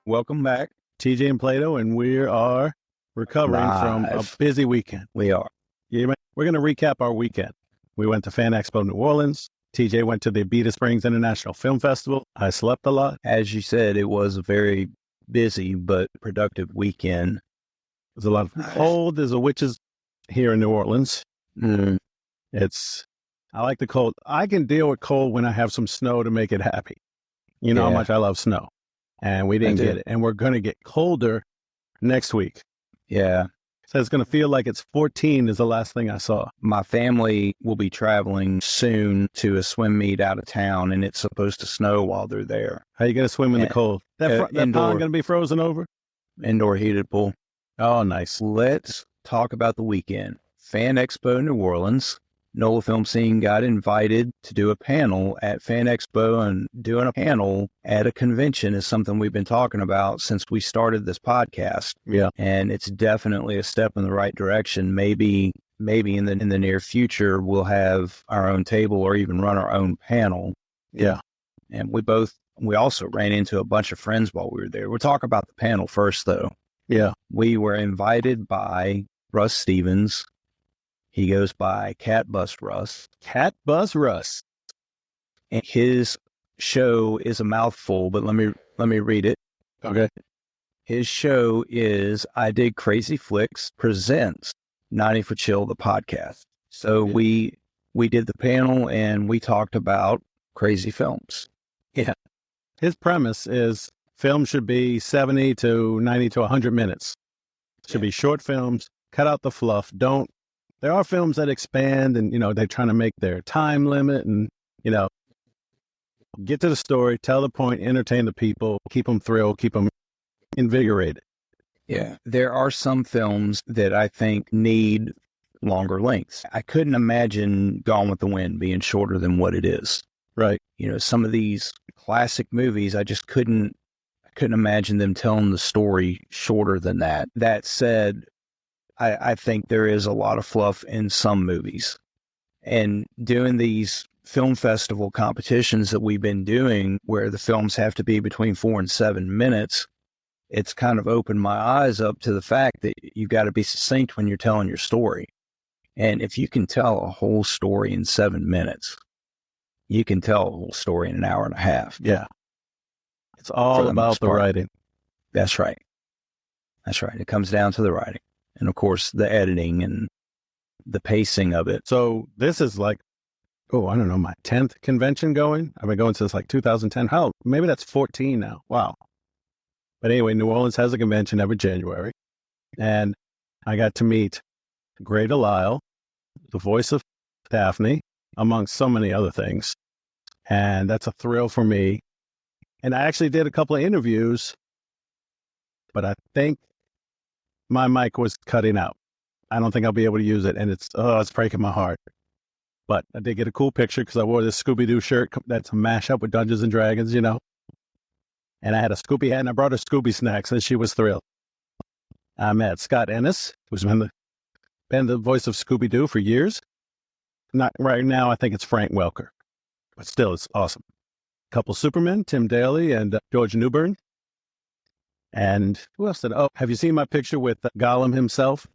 Welcome back, TJ and Plaideau, and we are recovering from a busy weekend. We are. Yeah, we're going to recap our weekend. We went to Fan Expo New Orleans. TJ went to the Abita Springs International Film Festival. I slept a lot. As you said, it was a very busy but productive weekend. There's a lot of cold. There's a witches here in New Orleans. I like the cold. I can deal with cold when I have some snow to make it happy. You know how much I love snow. And we didn't get it. And we're going to get colder next week. Yeah. So it's going to feel like it's 14 is the last thing I saw. My family will be traveling soon to a swim meet out of town, and it's supposed to snow while they're there. How are you going to swim in the cold? That pond going to be frozen over? Indoor heated pool. Oh, nice. Let's talk about the weekend. Fan Expo New Orleans. NOLA Film Scene got invited to do a panel at Fan Expo, and doing a panel at a convention is something we've been talking about since we started this podcast. Yeah. And it's definitely a step in the right direction. Maybe in the near future, we'll have our own table or even run our own panel. Yeah. And we also ran into a bunch of friends while we were there. We'll talk about the panel first, though. Yeah. We were invited by Russ Stevens. He goes by Cat Bus Russ. Cat Bus Russ. And his show is a mouthful, but let me read it. Okay. His show is I Dig Crazy Flicks presents 90 for Chill, the podcast. So we did the panel and we talked about crazy films. Yeah. His premise is films should be 70 to 90 to 100 minutes. Should be short films. Cut out the fluff. There are films that expand and, they're trying to make their time limit and, get to the story, tell the point, entertain the people, keep them thrilled, keep them invigorated. Yeah. There are some films that I think need longer lengths. I couldn't imagine Gone with the Wind being shorter than what it is. Right. Some of these classic movies, I just couldn't imagine them telling the story shorter than that. That said, I think there is a lot of fluff in some movies. And doing these film festival competitions that we've been doing where the films have to be between 4 and 7 minutes, it's kind of opened my eyes up to the fact that you've got to be succinct when you're telling your story. And if you can tell a whole story in 7 minutes, you can tell a whole story in an hour and a half. Yeah. It's all about the writing. That's right. That's right. It comes down to the writing. And of course, the editing and the pacing of it. So this is like, I don't know, my 10th convention going. I've been going since like 2010. Maybe that's 14 now. Wow. But anyway, New Orleans has a convention every January. And I got to meet Grey Delisle, the voice of Daphne, amongst so many other things. And that's a thrill for me. And I actually did a couple of interviews, but I think my mic was cutting out. I don't think I'll be able to use it. And it's breaking my heart. But I did get a cool picture because I wore this Scooby-Doo shirt that's a mashup with Dungeons and Dragons, And I had a Scooby hat and I brought her Scooby snacks and she was thrilled. I met Scott Ennis, who's been the voice of Scooby-Doo for years. Not right now, I think it's Frank Welker. But still, it's awesome. A couple Supermen, Tim Daly and George Newbern. And who else have you seen my picture with Gollum himself?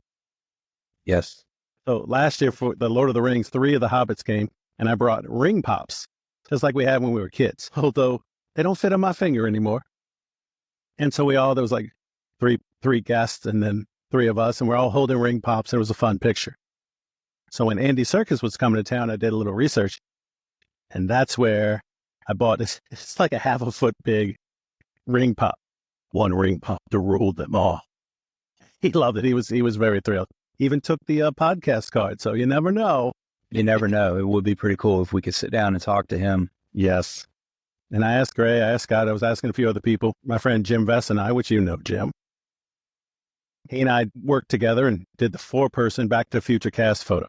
Yes. So last year for the Lord of the Rings, 3 of the Hobbits came, and I brought ring pops, just like we had when we were kids, although they don't fit on my finger anymore. And so there was like three guests and then 3 of us, and we're all holding ring pops, and it was a fun picture. So when Andy Serkis was coming to town, I did a little research, and that's where I bought this. It's like a half a foot big ring pop. One ring pop to rule them all. He loved it. He was very thrilled. Even took the podcast card. So you never know. You never know. It would be pretty cool if we could sit down and talk to him. Yes. And I asked Gray, I asked Scott, I was asking a few other people. My friend Jim Vess and I, which Jim. He and I worked together and did the 4-person Back to the Future cast photo.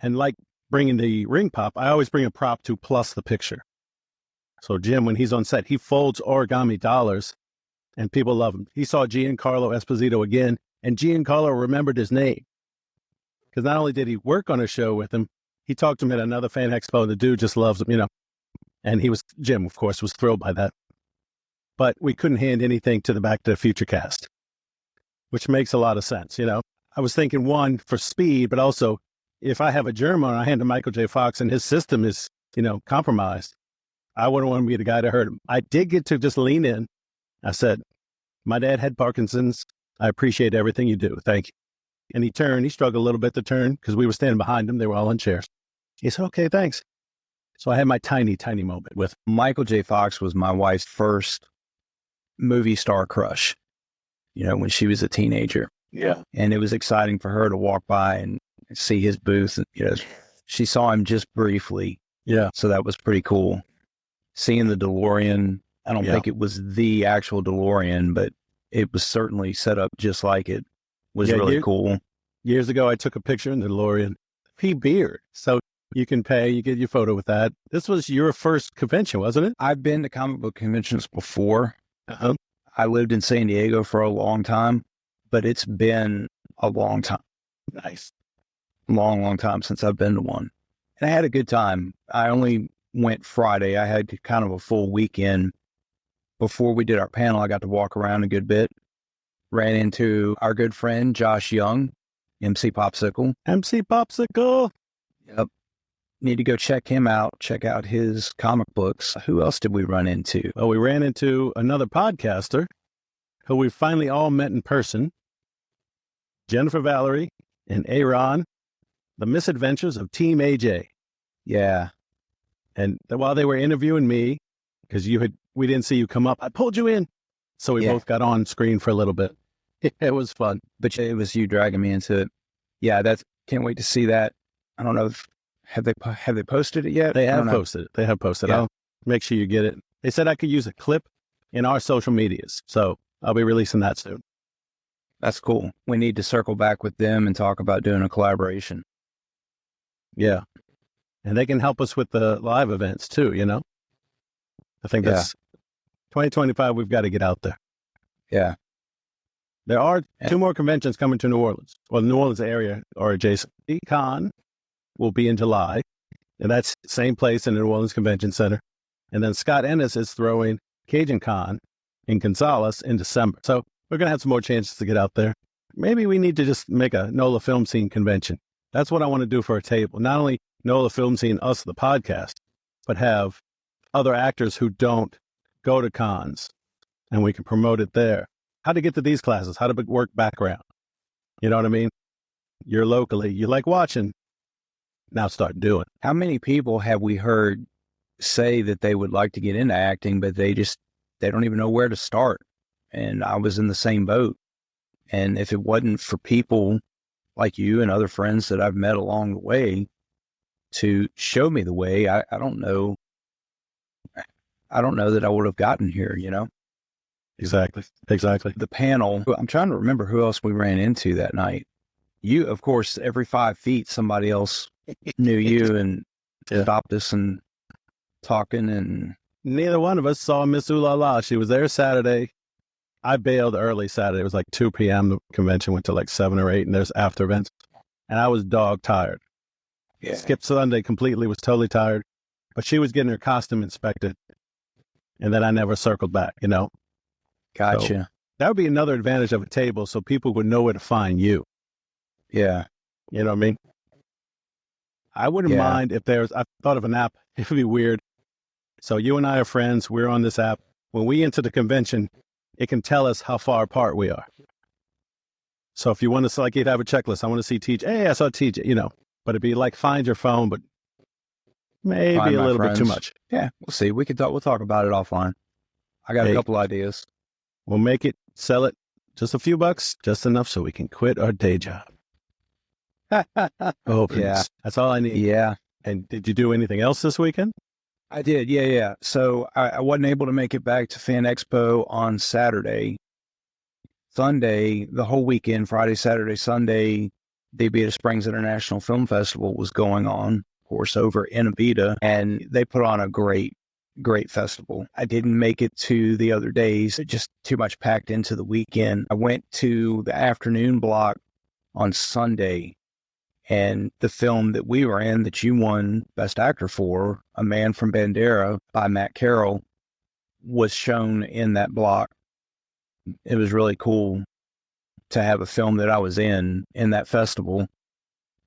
And like bringing the ring pop, I always bring a prop to plus the picture. So Jim, when he's on set, he folds origami dollars and people love him. He saw Giancarlo Esposito again, and Giancarlo remembered his name. Because not only did he work on a show with him, he talked to him at another fan expo. The dude just loves him, and Jim, of course, was thrilled by that. But we couldn't hand anything to the Back to the Future cast, which makes a lot of sense. I was thinking, one, for speed, but also if I have a germ on, I hand to Michael J. Fox and his system is, compromised. I wouldn't want to be the guy to hurt him. I did get to just lean in. I said, my dad had Parkinson's. I appreciate everything you do. Thank you. And he turned. He struggled a little bit to turn because we were standing behind him. They were all in chairs. He said, okay, thanks. So I had my tiny, tiny moment with Michael J. Fox was my wife's first movie star crush, when she was a teenager. Yeah. And it was exciting for her to walk by and see his booth. And, she saw him just briefly. Yeah. So that was pretty cool. Seeing the DeLorean, I don't think it was the actual DeLorean, but it was certainly set up just like it was really cool. Years ago, I took a picture in the DeLorean. Beard. So you can pay, you get your photo with that. This was your first convention, wasn't it? I've been to comic book conventions before. Uh-huh. I lived in San Diego for a long time, but it's been a long time. Nice. Long time since I've been to one. And I had a good time. I only went Friday. I had kind of a full weekend. Before we did our panel, I got to walk around a good bit. Ran into our good friend, Josh Young, MC Popsicle. MC Popsicle. Yep. Need to go check him out. Check out his comic books. Who else did we run into? Well, we ran into another podcaster who we finally all met in person. Jennifer Valerie and Aaron, the misadventures of Team AJ. Yeah. And while they were interviewing me, because we didn't see you come up, I pulled you in. So we both got on screen for a little bit. It was fun. But it was you dragging me into it. Yeah, can't wait to see that. I don't know if have they posted it yet? They have posted it. They have posted it. Yeah. I'll make sure you get it. They said I could use a clip in our social medias. So I'll be releasing that soon. That's cool. We need to circle back with them and talk about doing a collaboration. Yeah. And they can help us with the live events too, I think that's 2025. We've got to get out there. Yeah. There are 2 more conventions coming to New Orleans. Well, the New Orleans area or adjacent. Con will be in July, and that's the same place in the New Orleans Convention Center. And then Scott Ennis is throwing Cajun Con in Gonzales in December. So we're going to have some more chances to get out there. Maybe we need to just make a NOLA Film Scene convention. That's what I want to do for a table. Not only NOLA Film Scene, us, the podcast, but have other actors who don't go to cons, and we can promote it there. How to get to these classes, how to work background. You know what I mean? You're locally, you like watching, now start doing. How many people have we heard say that they would like to get into acting, but they don't even know where to start? And I was in the same boat. And if it wasn't for people like you and other friends that I've met along the way to show me the way, I don't know that I would have gotten here, Exactly. The panel, I'm trying to remember who else we ran into that night. You, of course, every 5 feet, somebody else knew you and stopped us and talking. And neither one of us saw Miss Ooh La La. She was there Saturday. I bailed early Saturday. It was like 2 p.m. The convention went to like 7 or 8, and there's after events. And I was dog tired. Yeah. Skipped Sunday completely, was totally tired. But she was getting her costume inspected. And then I never circled back, Gotcha. So that would be another advantage of a table, so people would know where to find you. Yeah. You know what I mean? I wouldn't mind if I thought of an app. It would be weird. So you and I are friends. We're on this app. When we enter the convention, it can tell us how far apart we are. So if you want to, like, you'd have a checklist. I want to see TJ. Hey, I saw TJ, but it'd be like find your phone, but maybe Find a little friends. bit too much. Yeah, we'll see. We'll talk about it offline. I got a couple ideas. We'll make it, sell it, just a few bucks, just enough so we can quit our day job. Yeah. That's all I need. Yeah. And did you do anything else this weekend? I did. Yeah. So I wasn't able to make it back to Fan Expo on Saturday. Sunday, the whole weekend, Friday, Saturday, Sunday, the Abita Springs International Film Festival was going on, of course, over in Abita, and they put on a great festival. I didn't make it to the other days, just too much packed into the weekend. I went to the afternoon block on Sunday, And the film that we were in that you won Best Actor for, A Man from Bandera by Matt Carroll, was shown in that block. It was really cool to have a film that I was in that festival.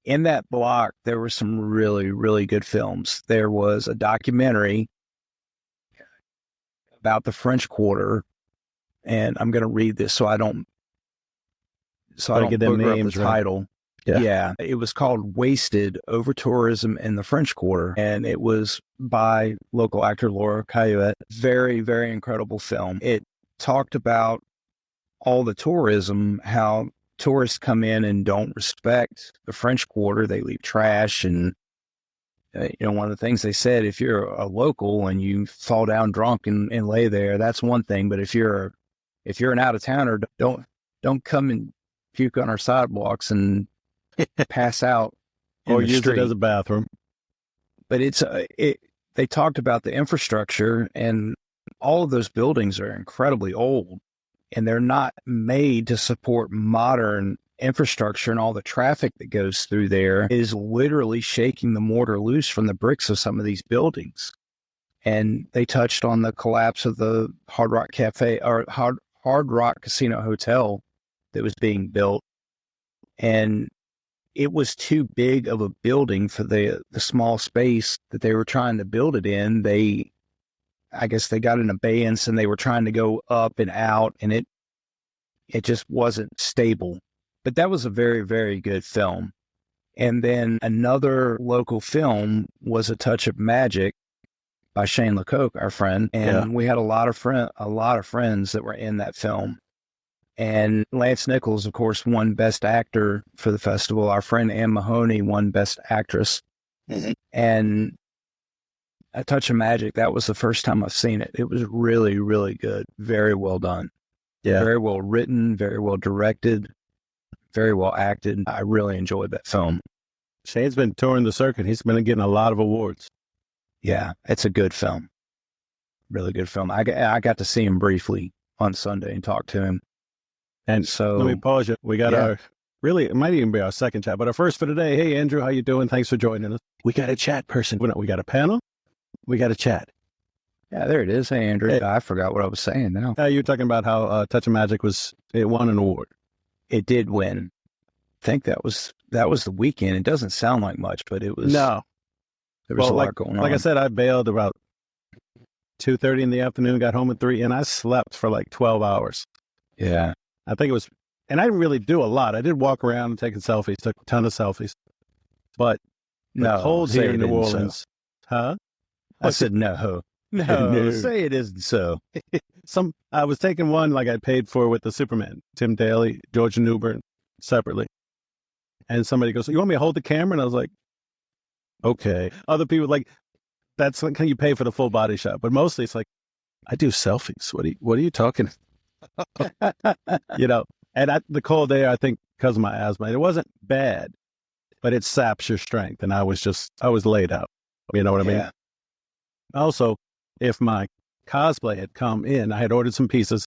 In that block, there were some really, really good films. There was a documentary about the French Quarter, and I'm going to read this so I don't get them booger up names the right. title. Yeah. It was called Wasted: Over Tourism in the French Quarter, and it was by local actor Laura Cayuet. Very, very incredible film. It talked about all the tourism, how tourists come in and don't respect the French Quarter. They leave trash. And, one of the things they said, if you're a local and you fall down drunk and lay there, that's one thing. But if you're an out of towner, don't come and puke on our sidewalks and pass out or use street. it as a bathroom. But they talked about the infrastructure, and all of those buildings are incredibly old, and they're not made to support modern infrastructure, and all the traffic that goes through there is literally shaking the mortar loose from the bricks of some of these buildings. And they touched on the collapse of the Hard Rock Cafe or Hard Rock Casino Hotel that was being built. And it was too big of a building for the small space that they were trying to build it in. I guess they got an abeyance, and they were trying to go up and out, and it just wasn't stable. But that was a very, very good film. And then another local film was A Touch of Magic by Shane Lecoq, our friend. And we had a lot of friends that were in that film. And Lance Nichols, of course, won Best Actor for the festival. Our friend Anne Mahoney won Best Actress. Mm-hmm. And A Touch of Magic, that was the first time I've seen it. It was really, really good. Very well done. Yeah. Very well written, very well directed, very well acted. I really enjoyed that film. Shane's been touring the circuit. He's been getting a lot of awards. Yeah, it's a good film. Really good film. I got to see him briefly on Sunday and talk to him. And so let me pause you. We got our, really, it might even be our second chat, but our first for today. Hey, Andrew, how you doing? Thanks for joining us. We got a chat person. We got a panel. We got a chat. Yeah, there it is. Hey, Andrew. Hey. I forgot what I was saying now. You were talking about how Touch of Magic it won an award. It did win. I think that was the weekend. It doesn't sound like much, but it was. No. There was a lot going on. Like I said, I bailed about 2:30 in the afternoon, got home at 3, and I slept for like 12 hours. Yeah. I think it was, and I didn't really do a lot. I did walk around and taking selfies, took a ton of selfies. But the cold here in New Orleans. Huh? I said no. No, say it isn't so. I was taking one like I paid for with the Superman, Tim Daly, Georgia Newbern, separately. And somebody goes, "You want me to hold the camera?" And I was like, okay. Other people like, that's like, can you pay for the full body shot? But mostly it's like, I do selfies. What are you talking? And the cold air, I think because of my asthma, it wasn't bad, but it saps your strength. And I was laid out. You know what I mean? Also, if my cosplay had come in, I had ordered some pieces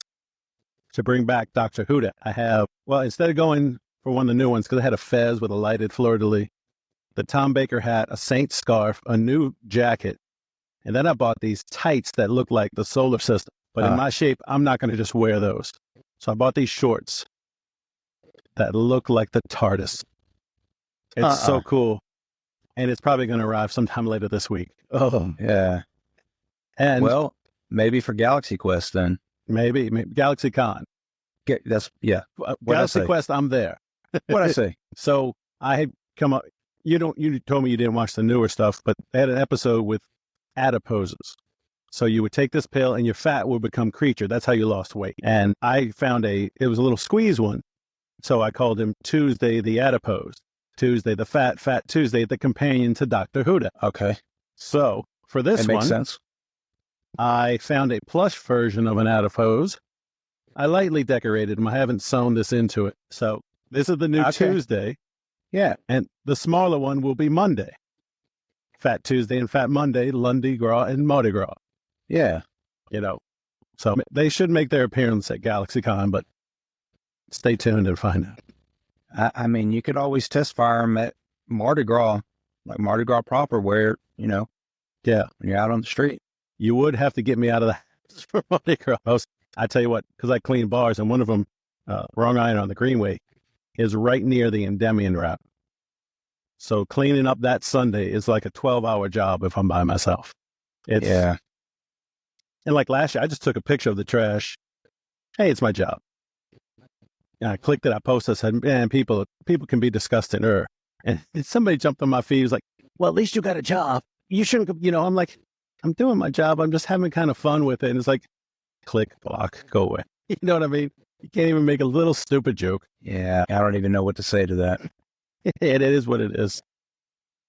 to bring back Dr. Huda. Instead of going for one of the new ones, because I had a fez with a lighted fleur-de-lis, the Tom Baker hat, a Saint scarf, a new jacket, and then I bought these tights that look like the solar system. But in my shape, I'm not going to just wear those. So I bought these shorts that look like the TARDIS. It's so cool. And it's probably going to arrive sometime later this week. Oh, yeah. And maybe for Galaxy Quest then. Maybe Galaxy Con. Galaxy Quest, I'm there. What'd I say? So I had come up, you told me you didn't watch the newer stuff, but they had an episode with adiposes. So you would take this pill and your fat would become creature. That's how you lost weight. And I found it was a little squeeze one. So I called him Tuesday the Adipose. Tuesday the Fat Tuesday, the companion to Dr. Huda. Okay. So for this one, makes sense. I found a plush version of an adipose. I lightly decorated him. I haven't sewn this into it. So this is the new Tuesday. Yeah. And the smaller one will be Monday. Fat Tuesday and Fat Monday, Lundi Gras and Mardi Gras. Yeah. So they should make their appearance at GalaxyCon, but stay tuned and find out. I mean, you could always test fire them at Mardi Gras, like Mardi Gras proper, where, Yeah. when you're out on the street. You would have to get me out of the house for Mardi Gras. I tell you what, because I clean bars, and one of them, Wrong Iron on the Greenway, is right near the Endymion route. So cleaning up that Sunday is like a 12-hour job if I'm by myself. Yeah. And like last year, I just took a picture of the trash. Hey, it's my job. And I clicked it, I posted, I said, man, people can be disgusting. And somebody jumped on my feed, was like, well, at least you got a job. You shouldn't, I'm like, I'm doing my job. I'm just having kind of fun with it. And it's like, click, block, go away. You know what I mean? You can't even make a little stupid joke. Yeah. I don't even know what to say to that. It is what it is.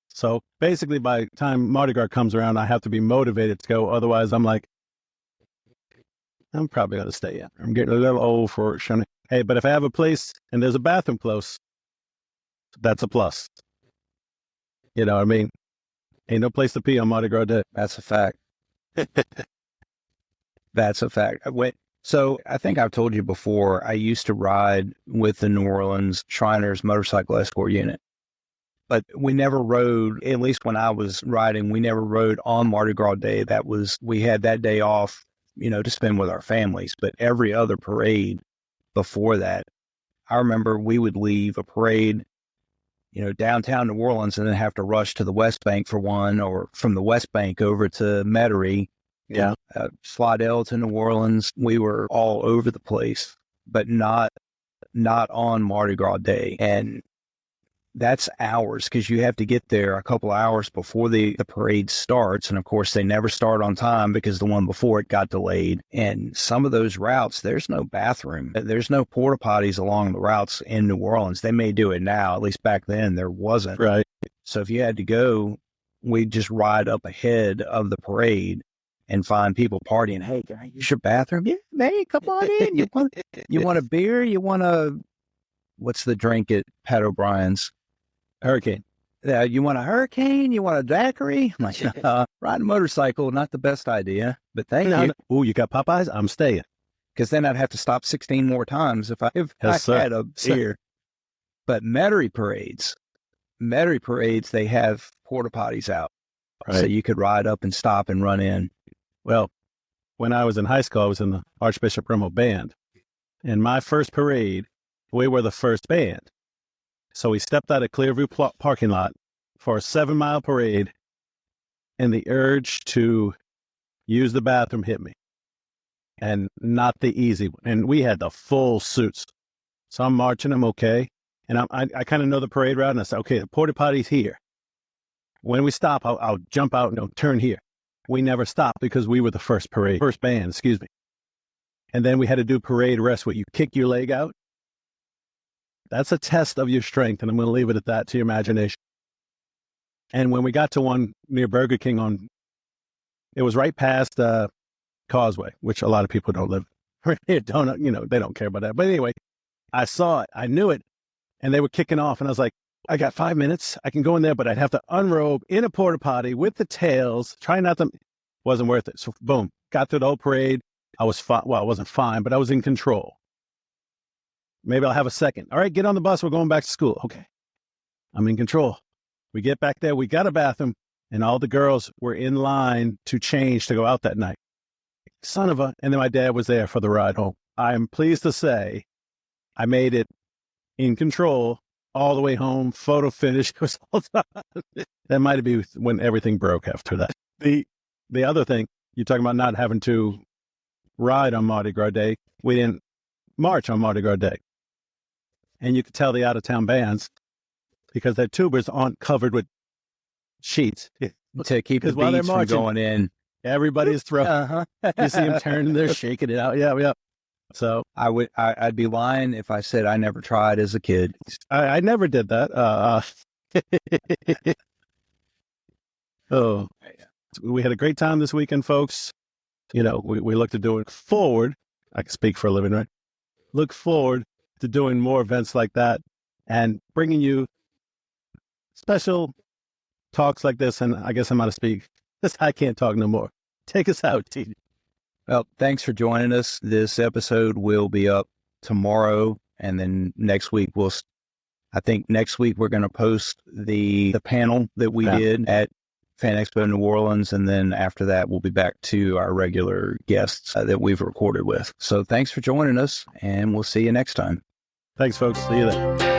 So basically, by the time Mardi Gras comes around, I have to be motivated to go. Otherwise, I'm like, I'm probably going to stay in. I'm getting a little old for shunning. Hey, but if I have a place and there's a bathroom close, that's a plus. You know what I mean? Ain't no place to pee on Mardi Gras Day. That's a fact. That's a fact. So I think I've told you before, I used to ride with the New Orleans Shriners Motorcycle Escort Unit. But we never rode, at least when I was riding, we never rode on Mardi Gras Day. We had that day off, to spend with our families. But every other parade before that, I remember we would leave a parade, downtown New Orleans and then have to rush to the West Bank for one, or from the West Bank over to Metairie. Yeah. Plaideau to New Orleans. We were all over the place, but not on Mardi Gras Day. And that's hours, because you have to get there a couple hours before the parade starts. And of course, they never start on time because the one before it got delayed. And some of those routes, there's no bathroom. There's no porta potties along the routes in New Orleans. They may do it now. At least back then, there wasn't. Right. So if you had to go, we'd just ride up ahead of the parade and find people partying. Hey, can I use your bathroom? Yeah, man, come on in. You want a beer? You want what's the drink at Pat O'Brien's? Hurricane. Yeah, you want a hurricane? You want a daiquiri? I'm like, riding a motorcycle, not the best idea, but thank you. Oh, you got Popeyes? I'm staying. Because then I'd have to stop 16 more times if I had a beer. But Metairie parades, they have porta potties out. Right. So you could ride up and stop and run in. Well, when I was in high school, I was in the Archbishop Rimmel band. And my first parade, we were the first band. So we stepped out of Clearview parking lot for a 7-mile parade, and the urge to use the bathroom hit me. And not the easy one. And we had the full suits. So I'm marching, I'm okay. And I kind of know the parade route, and I said, okay, the porta potty's here. When we stop, I'll jump out and turn here. We never stopped because we were the first band, excuse me. And then we had to do parade rest where you kick your leg out. That's a test of your strength, and I'm going to leave it at that to your imagination. And when we got to one near Burger King it was right past Causeway, which a lot of people don't live here, they don't care about that. But anyway, I saw it, I knew it, and they were kicking off, and I was like, I got 5 minutes. I can go in there, but I'd have to unrobe in a porta potty with the tails, try not to, wasn't worth it. So boom, got through the whole parade. I was fine. Well, I wasn't fine, but I was in control. Maybe I'll have a second. All right, get on the bus. We're going back to school. Okay. I'm in control. We get back there. We got a bathroom, and all the girls were in line to change to go out that night. Son of a, and then my dad was there for the ride home. I am pleased to say I made it in control all the way home, photo finish. That might have been when everything broke after that. The other thing, you're talking about not having to ride on Mardi Gras Day. We didn't march on Mardi Gras Day. And you could tell the out-of-town bands because their tubers aren't covered with sheets. To keep the beats from going in. Everybody's throwing. You see them turning, they're shaking it out. Yeah. So I'd be lying if I said I never tried as a kid. I never did that. Oh, we had a great time this weekend, folks. We look to doing forward. I can speak for a living, right? Look forward to doing more events like that and bringing you special talks like this. And I guess I'm out of speak. I can't talk no more. Take us out, TJ. Well, thanks for joining us. This episode will be up tomorrow, and then next week we'll I think next week we're going to post the panel that we did at Fan Expo New Orleans. And then after that, we'll be back to our regular guests that we've recorded with. So thanks for joining us, and we'll see you next time. Thanks, folks. See you then.